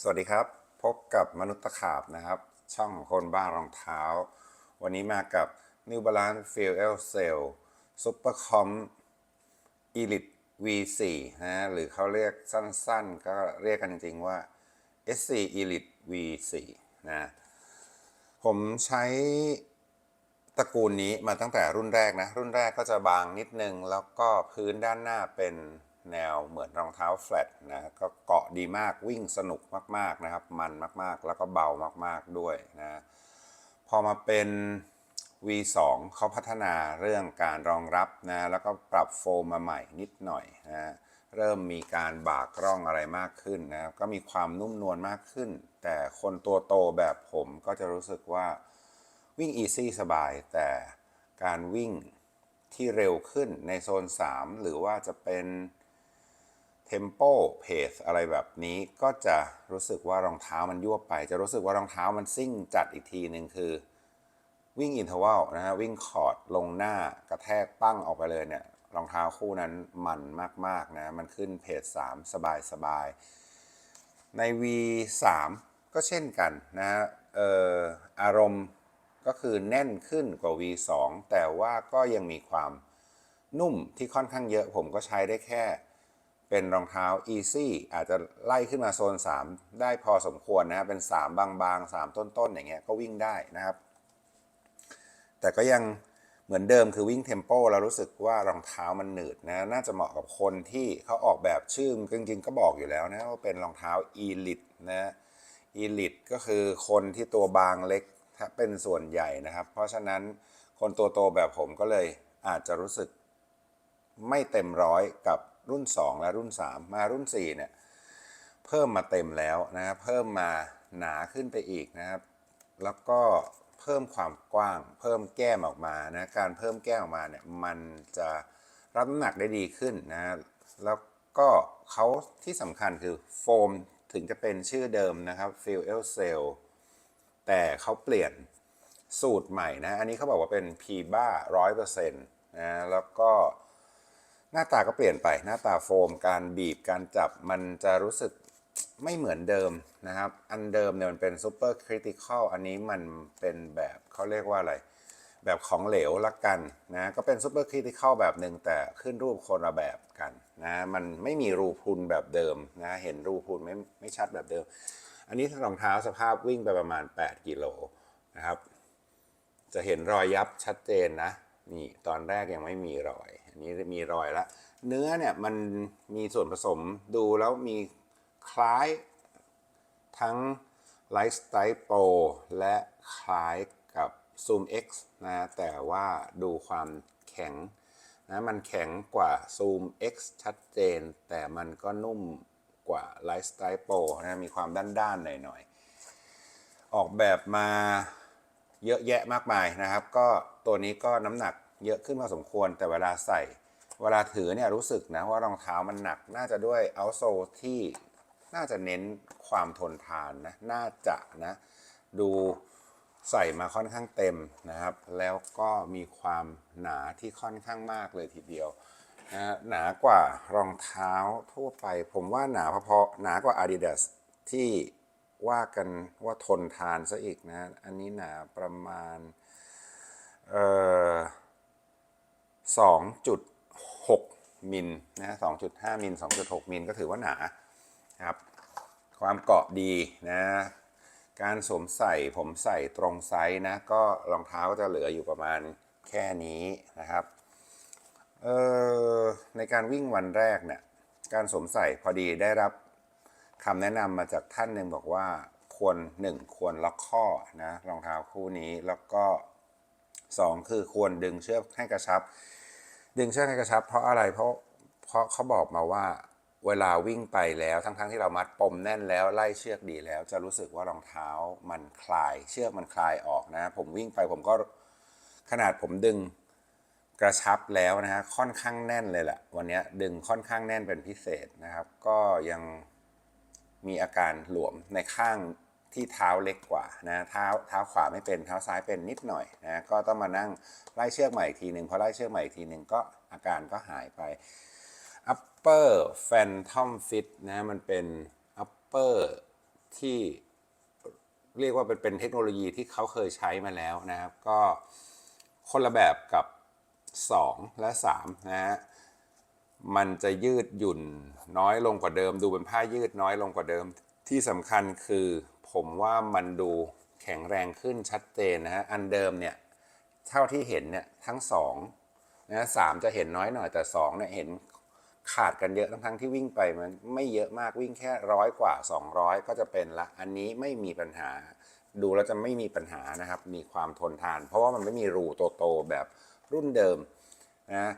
สวัสดีครับพบกับมนุษย์ตะขาบนะครับช่องของคนบ้ารองเท้าวันนี้มากับ New Balance Field L Cell Super Com Elite V4 นะหรือเขาเรียกสั้นๆก็เรียกกันจริงๆว่า SC Elite V4 นะผมใช้ตระกูลนี้มาตั้งแต่รุ่นแรกนะรุ่นแรกก็จะบางนิดนึงแล้วก็พื้นด้านหน้าเป็นแนวเหมือนรองเท้าแฟลตนะก็เกาะดีมากวิ่งสนุกมากๆนะครับมันมากๆแล้วก็เบามากๆด้วยนะพอมาเป็น V2 เขาพัฒนาเรื่องการรองรับนะแล้วก็ปรับโฟมมาใหม่นิดหน่อยนะเริ่มมีการบากร่องอะไรมากขึ้นนะก็มีความนุ่มนวลมากขึ้นแต่คนตัวโตแบบผมก็จะรู้สึกว่าวิ่งอีซี่สบายแต่การวิ่งที่เร็วขึ้นในโซน3หรือว่าจะเป็นเทมโปเพสอะไรแบบนี้ก็จะรู้สึกว่ารองเท้ามันยวบไปจะรู้สึกว่ารองเท้ามันซิ่งจัดอีกทีหนึ่งคือวิ่งอินเทอร์วัลนะฮะวิ่งคอร์ดลงหน้ากระแทกปั้งออกไปเลยเนี่ยรองเท้าคู่นั้นมันมากๆนะมันขึ้นเพจ3สบายๆใน V3 ก็เช่นกันนะฮะอารมณ์ก็คือแน่นขึ้นกว่า V2 แต่ว่าก็ยังมีความนุ่มที่ค่อนข้างเยอะผมก็ใช้ได้แค่เป็นรองเท้า Easy อาจจะไล่ขึ้นมาโซน3ได้พอสมควรนะเป็น3บางๆ3ต้นๆอย่างเงี้ยก็วิ่งได้นะครับแต่ก็ยังเหมือนเดิมคือวิ่งเทมโปเรารู้สึกว่ารองเท้ามันหนืดนะน่าจะเหมาะกับคนที่เขาออกแบบชื่อจริงๆก็บอกอยู่แล้วนะว่าเป็นรองเท้า Elite นะ Elite ก็คือคนที่ตัวบางเล็กถ้าเป็นส่วนใหญ่นะครับเพราะฉะนั้นคนตัวโตแบบผมก็เลยอาจจะรู้สึกไม่เต็มร้อยกับรุ่น2และรุ่น3มารุ่น4เนี่ยเพิ่มมาเต็มแล้วนะเพิ่มมาหนาขึ้นไปอีกนะครับแล้วก็เพิ่มความกว้างเพิ่มแก้มออกมานะการเพิ่มแก้มออกมาเนี่ยมันจะรับน้ำหนักได้ดีขึ้นนะแล้วก็เขาที่สำคัญคือโฟมถึงจะเป็นชื่อเดิมนะครับ Fuel Cell แต่เขาเปลี่ยนสูตรใหม่นะอันนี้เขาบอกว่าเป็น PBA 100%นะแล้วก็หน้าตาก็เปลี่ยนไปหน้าตาโฟมการบีบการจับมันจะรู้สึกไม่เหมือนเดิมนะครับอันเดิมเนี่ยมันเป็นซูเปอร์คริติคอลอันนี้มันเป็นแบบเขาเรียกว่าอะไรแบบของเหลวละกันนะก็เป็นซูเปอร์คริติคอลแบบหนึ่งแต่ขึ้นรูปคนละแบบกันนะมันไม่มีรูพุนแบบเดิมนะเห็นรูพุนไม่ชัดแบบเดิมอันนี้รองเท้าสภาพวิ่งไปประมาณ8กิโลนะครับจะเห็นรอยยับชัดเจนนะนี่ตอนแรกยังไม่มีรอยอันนี้มีรอยแล้วเนื้อเนี่ยมันมีส่วนผสมดูแล้วมีคล้ายทั้ง Lifestyle Pro และคล้ายกับ Zoom X นะแต่ว่าดูความแข็งนะมันแข็งกว่า Zoom X ชัดเจนแต่มันก็นุ่มกว่า Lifestyle Pro นะมีความด้านๆหน่อยๆออกแบบมาเยอะแยะมากมายนะครับก็ตัวนี้ก็น้ำหนักเยอะขึ้นมาสมควรแต่เวลาใส่เวลาถือเนี่ยรู้สึกนะว่ารองเท้ามันหนักน่าจะด้วยเอาท์โซลที่น่าจะเน้นความทนทานนะน่าจะนะดูใส่มาค่อนข้างเต็มนะครับแล้วก็มีความหนาที่ค่อนข้างมากเลยทีเดียวนะหนากว่ารองเท้าทั่วไปผมว่าหนาพอๆหนากว่า Adidas ที่ว่ากันว่าทนทานซะอีกนะอันนี้หนาประมาณเอ่อ2.6มิลนะ2.5มิล2.6มิลก็ถือว่าหนาครับความเกาะดีนะการสวมใส่ผมใส่ตรงไซส์นะก็รองเท้าก็จะเหลืออยู่ประมาณแค่นี้นะครับเอ่ในการวิ่งวันแรกเนี่ยการสวมใส่พอดีได้รับคำแนะนำมาจากท่านหนึ่งบอกว่าควรควรล็อกข้อนะรองเท้าคู่นี้แล้วก็2คือควรดึงเชือกให้กระชับดึงเชือกให้กระชับเพราะอะไรเพราะเขาบอกมาว่าเวลาวิ่งไปแล้วทั้งที่เรามัดปมแน่นแล้วไล่เชือกดีแล้วจะรู้สึกว่ารองเท้ามันคลายเชือกมันคลายออกนะผมวิ่งไปผมก็ขนาดผมดึงกระชับแล้วนะฮะค่อนข้างแน่นเลยแหละวันนี้ดึงค่อนข้างแน่นเป็นพิเศษนะครับก็ยังมีอาการหลวมในข้างที่เท้าเล็กกว่านะเท้าขวาไม่เป็นเท้าซ้ายเป็นนิดหน่อยนะก็ต้องมานั่งไล่เชือกใหม่อีกทีหนึ่งพอไล่เชือกใหม่อีกทีหนึ่งก็อาการก็หายไป Upper Phantom Fit นะมันเป็น Upper ที่เรียกว่าเป็นเทคโนโลยีที่เขาเคยใช้มาแล้วนะครับก็คนละแบบกับ2และ3นะฮะมันจะยืดหยุ่นน้อยลงกว่าเดิมดูเป็นผ้ายืดน้อยลงกว่าเดิมที่สำคัญคือผมว่ามันดูแข็งแรงขึ้นชัดเจนนะฮะอันเดิมเนี่ยเท่าที่เห็นเนี่ยทั้ง2นะ3จะเห็นน้อยหน่อยแต่2เนี่ยเห็นขาดกันเยอะทั้งที่วิ่งไปมันไม่เยอะมากวิ่งแค่100กว่า200ก็จะเป็นละอันนี้ไม่มีปัญหาดูแล้วจะไม่มีปัญหานะครับมีความทนทานเพราะว่ามันไม่มีรูโตๆแบบรุ่นเดิมนะ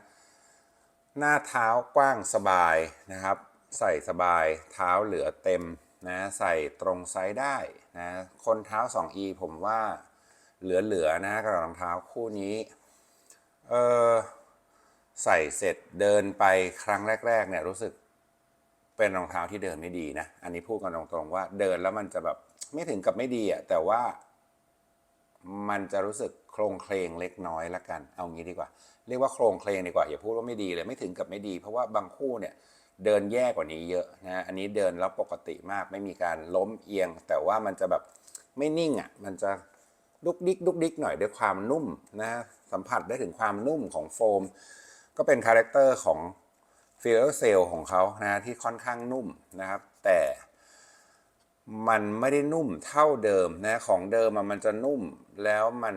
หน้าเท้ากว้างสบายนะครับใส่สบายเท้าเหลือเต็มนะใส่ตรงไซส์ได้นะคนเท้า 2E ผมว่าเหลือนะกับรองเท้าคู่นี้ใส่เสร็จเดินไปครั้งแรกๆเนี่ยรู้สึกเป็นรองเท้าที่เดินไม่ดีนะอันนี้พูดกันตรงๆว่าเดินแล้วมันจะแบบไม่ถึงกับไม่ดีอ่ะแต่ว่ามันจะรู้สึกโครงเคลงเล็กน้อยละกันเอางี้ดีกว่าเรียกว่าโครงเคลงดีกว่าอย่าพูดว่าไม่ดีเลยไม่ถึงกับไม่ดีเพราะว่าบางคู่เนี่ยเดินแย่กว่านี้เยอะนะอันนี้เดินแล้วปกติมากไม่มีการล้มเอียงแต่ว่ามันจะแบบไม่นิ่งอ่ะมันจะดุกดิกหน่อยด้วยความนุ่มนะสัมผัสได้ถึงความนุ่มของโฟมก็เป็นคาแรคเตอร์ของฟิลเซลของเขานะที่ค่อนข้างนุ่มนะครับแต่มันไม่ได้นุ่มเท่าเดิมนะของเดิมมันจะนุ่มแล้วมัน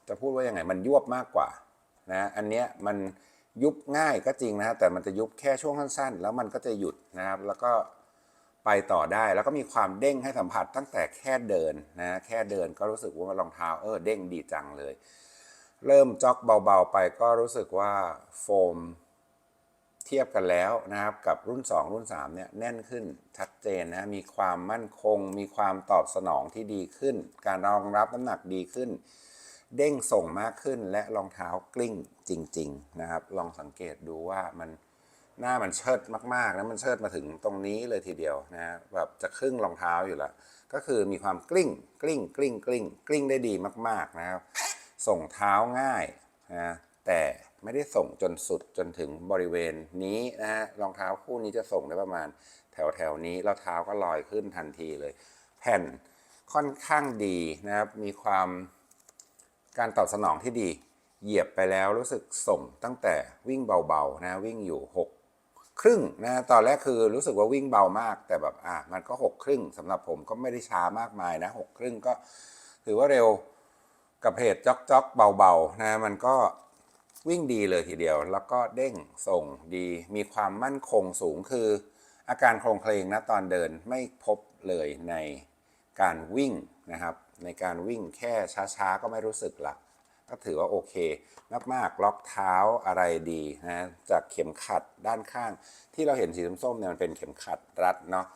จะพูดว่ายังไงมันยวบมากกว่านะอันเนี้ยมันยุบง่ายก็จริงนะแต่มันจะยุบแค่ช่วงสั้นๆแล้วมันก็จะหยุดนะครับแล้วก็ไปต่อได้แล้วก็มีความเด้งให้สัมผัสตั้งแต่แค่เดินนะแค่เดินก็รู้สึกว่ารองเท้าเด้งดีจังเลยเริ่มจ็อกเบาๆไปก็รู้สึกว่าโฟมเทียบกันแล้วนะครับกับรุ่น2รุ่น3เนี่ยแน่นขึ้นชัดเจนนะมีความมั่นคงมีความตอบสนองที่ดีขึ้นการรองรับน้ำหนักดีขึ้นเด้งส่งมากขึ้นและรองเท้ากลิ้งจริงๆนะครับลองสังเกตดูว่ามันหน้ามันเชิดมากๆนะมันเชิดมาถึงตรงนี้เลยทีเดียวนะแบบจะครึ่งรองเท้าอยู่แล้วก็คือมีความกลิ้งได้ดีมากๆนะครับส่งเท้าง่ายนะแต่ไม่ได้ส่งจนสุดจนถึงบริเวณนี้นะฮะรองเท้าคู่นี้จะส่งได้ประมาณแถวนี้แล้วเท้าก็ลอยขึ้นทันทีเลยแผ่นค่อนข้างดีนะครับมีความการตอบสนองที่ดีเหยียบไปแล้วรู้สึกส่งตั้งแต่วิ่งเบาๆนะวิ่งอยู่6ครึ่งนะตอนแรกคือรู้สึกว่าวิ่งเบามากแต่แบบมันก็6ครึ่งสำหรับผมก็ไม่ได้ช้ามากมายนะ6ครึ่งก็ถือว่าเร็วกับเพจจ็อกเบาๆนะมันก็วิ่งดีเลยทีเดียวแล้วก็เด้งส่งดีมีความมั่นคงสูงคืออาการโครงเคลงนะตอนเดินไม่พบเลยในการวิ่งนะครับในการวิ่งแค่ช้าๆก็ไม่รู้สึกละก็ถือว่าโอเคมากๆล็อกเท้าอะไรดีนะจากเข็มขัดด้านข้างที่เราเห็นสีส้มๆเนี่ยมันเป็นเข็มขัดรัดเนาะ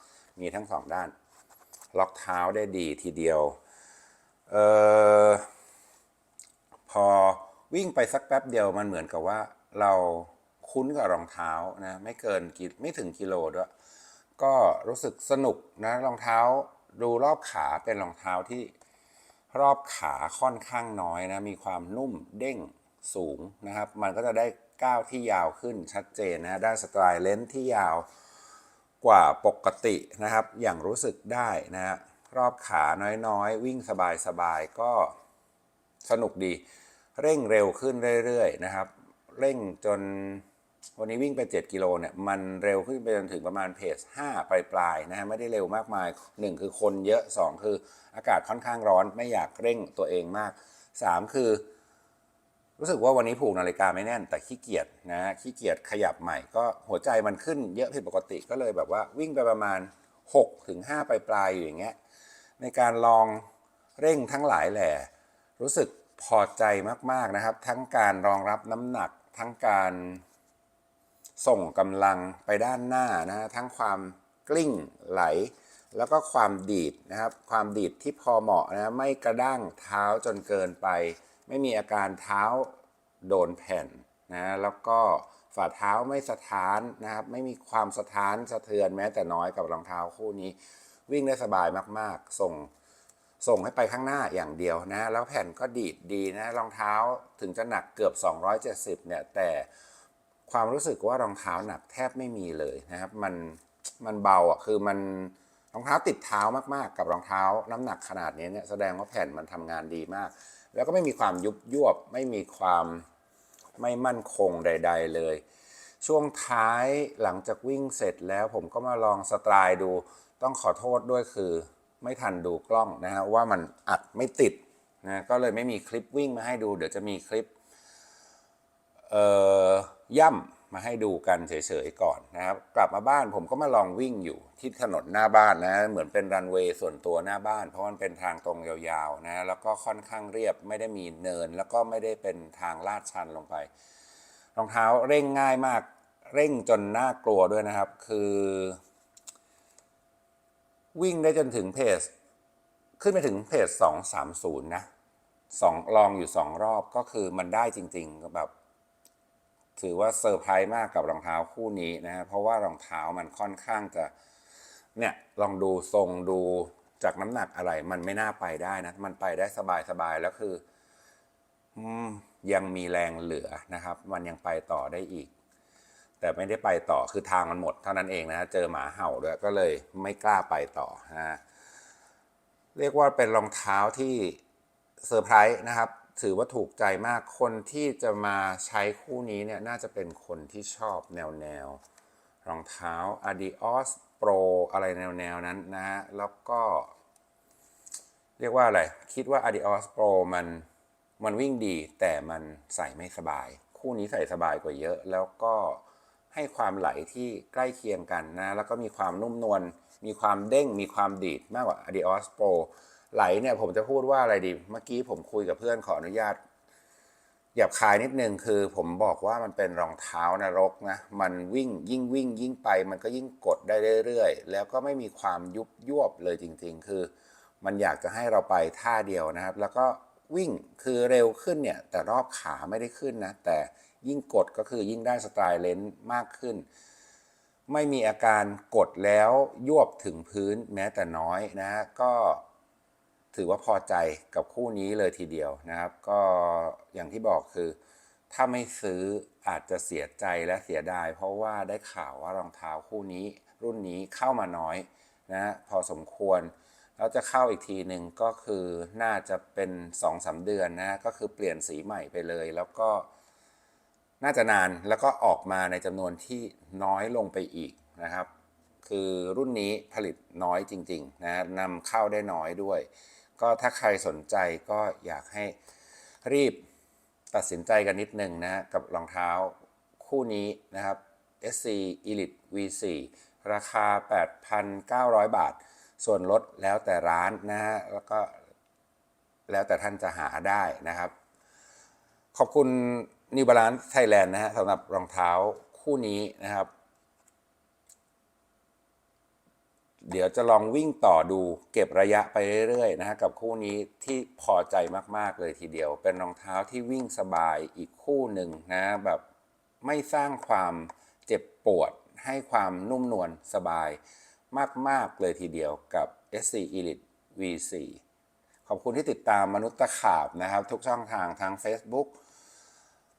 มีทั้ง2ด้านล็อกเท้าได้ดีทีเดียวพอวิ่งไปสักแป๊บเดียวมันเหมือนกับว่าเราคุ้นกับรองเท้านะไม่ถึงกิโลด้วยก็รู้สึกสนุกนะรองเท้าดูรอบขาเป็นรองเท้าที่รอบขาค่อนข้างน้อยนะมีความนุ่มเด้งสูงนะครับมันก็จะได้ก้าวที่ยาวขึ้นชัดเจนนะได้สไตล์เลนส์ที่ยาวกว่าปกตินะครับอย่างรู้สึกได้นะฮะรอบขาน้อยๆวิ่งสบายๆก็สนุกดีเร่งเร็วขึ้นเรื่อยๆนะครับเร่งจนวันนี้วิ่งไป7กิโลเนี่ยมันเร็วขึ้นไปจนถึงประมาณเพจ5ปลายๆนะฮะไม่ได้เร็วมากมาย1คือคนเยอะ2คืออากาศค่อนข้างร้อนไม่อยากเร่งตัวเองมาก3คือรู้สึกว่าวันนี้ผูกนาฬิกาไม่แน่นแต่ขี้เกียจนะขี้เกียจขยับใหม่ก็หัวใจมันขึ้นเยอะผิดปกติก็เลยแบบว่าวิ่งไปประมาณ6ถึง5ปลายๆอยู่อย่างเงี้ยในการลองเร่งทั้งหลายแหล่รู้สึกพอใจมากๆนะครับทั้งการรองรับน้ำหนักทั้งการส่งกำลังไปด้านหน้านะทั้งความกลิ้งไหลแล้วก็ความดีดนะครับความดีดที่พอเหมาะนะไม่กระด้างเท้าจนเกินไปไม่มีอาการเท้าโดนแผ่นนะแล้วก็ฝ่าเท้าไม่สะท้านนะครับไม่มีความสะท้านสะเทือนแม้แต่น้อยกับรองเท้าคู่นี้วิ่งได้สบายมากๆส่งให้ไปข้างหน้าอย่างเดียวนะแล้วแผ่นก็ดีดดีนะรองเท้าถึงจะหนักเกือบ270เนี่ยแต่ความรู้สึกว่ารองเท้าหนักแทบไม่มีเลยนะครับมันเบาคือมัน รองเท้าติดเท้ามากๆกับรองเท้าน้ำหนักขนาดนี้เนี่ยแสดงว่าแผ่นมันทำงานดีมากแล้วก็ไม่มีความยุบยวบไม่มีความไม่มั่นคงใดๆเลยช่วงท้ายหลังจากวิ่งเสร็จแล้วผมก็มาลองสไตล์ดูต้องขอโทษด้วยคือไม่ทันดูกล้องนะฮะว่ามันอัดไม่ติดนะก็เลยไม่มีคลิปวิ่งมาให้ดูเดี๋ยวจะมีคลิปย่ำมาให้ดูกันเฉยๆก่อนนะครับกลับมาบ้านผมก็มาลองวิ่งอยู่ที่ถนนหน้าบ้านนะเหมือนเป็นรันเวย์ส่วนตัวหน้าบ้านเพราะมันเป็นทางตรงยาวๆนะแล้วก็ค่อนข้างเรียบไม่ได้มีเนินแล้วก็ไม่ได้เป็นทางลาดชันลงไปรองเท้าเร่งง่ายมากเร่งจนน่ากลัวด้วยนะครับคือวิ่งได้จนถึงเพจขึ้นไปถึงเพจ230นะลองอยู่2รอบก็คือมันได้จริงๆแบบถือว่าเซอร์ไพรส์มากกับรองเท้าคู่นี้นะฮะเพราะว่ารองเท้ามันค่อนข้างจะเนี่ยลองดูทรงดูจากน้ำหนักอะไรมันไม่น่าไปได้นะมันไปได้สบายๆแล้วคือยังมีแรงเหลือนะครับมันยังไปต่อได้อีกแต่ไม่ได้ไปต่อคือทางมันหมดเท่านั้นเองนะเจอหมาเห่าด้วยก็เลยไม่กล้าไปต่อนะเรียกว่าเป็นรองเท้าที่เซอร์ไพรส์นะครับถือว่าถูกใจมากคนที่จะมาใช้คู่นี้เนี่ยน่าจะเป็นคนที่ชอบแนวรองเท้า Adios Pro อะไรแนวนั้นนะฮะแล้วก็เรียกว่าอะไรคิดว่า Adios Pro มันวิ่งดีแต่มันใส่ไม่สบายคู่นี้ใส่สบายกว่าเยอะแล้วก็ให้ความไหลที่ใกล้เคียงกันนะแล้วก็มีความนุ่มนวลมีความเด้งมีความดีดมากกว่า Adios Pro ไหลเนี่ยผมจะพูดว่าอะไรดีเมื่อกี้ผมคุยกับเพื่อนขออนุญาตหยาบคายนิดนึงคือผมบอกว่ามันเป็นรองเท้านรกนะมันวิ่งยิ่งไปมันก็ยิ่งกดได้เรื่อยๆแล้วก็ไม่มีความยุบยวบเลยจริงๆคือมันอยากจะให้เราไปท่าเดียวนะครับแล้วก็วิ่งคือเร็วขึ้นเนี่ยแต่รอบขาไม่ได้ขึ้นนะแต่ยิ่งกดก็คือยิ่งได้สไตล์เลนส์มากขึ้นไม่มีอาการกดแล้วยวบถึงพื้นแม้แต่น้อยนะก็ถือว่าพอใจกับคู่นี้เลยทีเดียวนะครับก็อย่างที่บอกคือถ้าไม่ซื้ออาจจะเสียใจและเสียดายเพราะว่าได้ข่าวว่ารองเท้าคู่นี้รุ่นนี้เข้ามาน้อยนะพอสมควรแล้วจะเข้าอีกทีหนึ่งก็คือน่าจะเป็น 2-3 เดือนนะก็คือเปลี่ยนสีใหม่ไปเลยแล้วก็น่าจะนานแล้วก็ออกมาในจำนวนที่น้อยลงไปอีกนะครับคือรุ่นนี้ผลิตน้อยจริงๆนะนำเข้าได้น้อยด้วยก็ถ้าใครสนใจก็อยากให้รีบตัดสินใจกันนิดนึงนะกับรองเท้าคู่นี้นะครับ SC Elite V4 ราคา 8,900 บาทส่วนลดแล้วแต่ร้านนะฮะแล้วก็แล้วแต่ท่านจะหาได้นะครับขอบคุณ New Balance Thailand นะฮะสำหรับรองเท้าคู่นี้นะครับเดี๋ยวจะลองวิ่งต่อดูเก็บระยะไปเรื่อยๆนะฮะกับคู่นี้ที่พอใจมากๆเลยทีเดียวเป็นรองเท้าที่วิ่งสบายอีกคู่หนึ่งนะแบบไม่สร้างความเจ็บปวดให้ความนุ่มนวลสบายมากๆเลยทีเดียวกับ SC Elite V4 ขอบคุณที่ติดตามมนุษย์ตะขาบนะครับทุกช่องทางทั้ง Facebook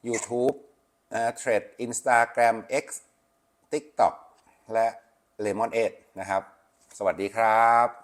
YouTube Thread Instagram X TikTok และ Lemon 8นะครับสวัสดีครับ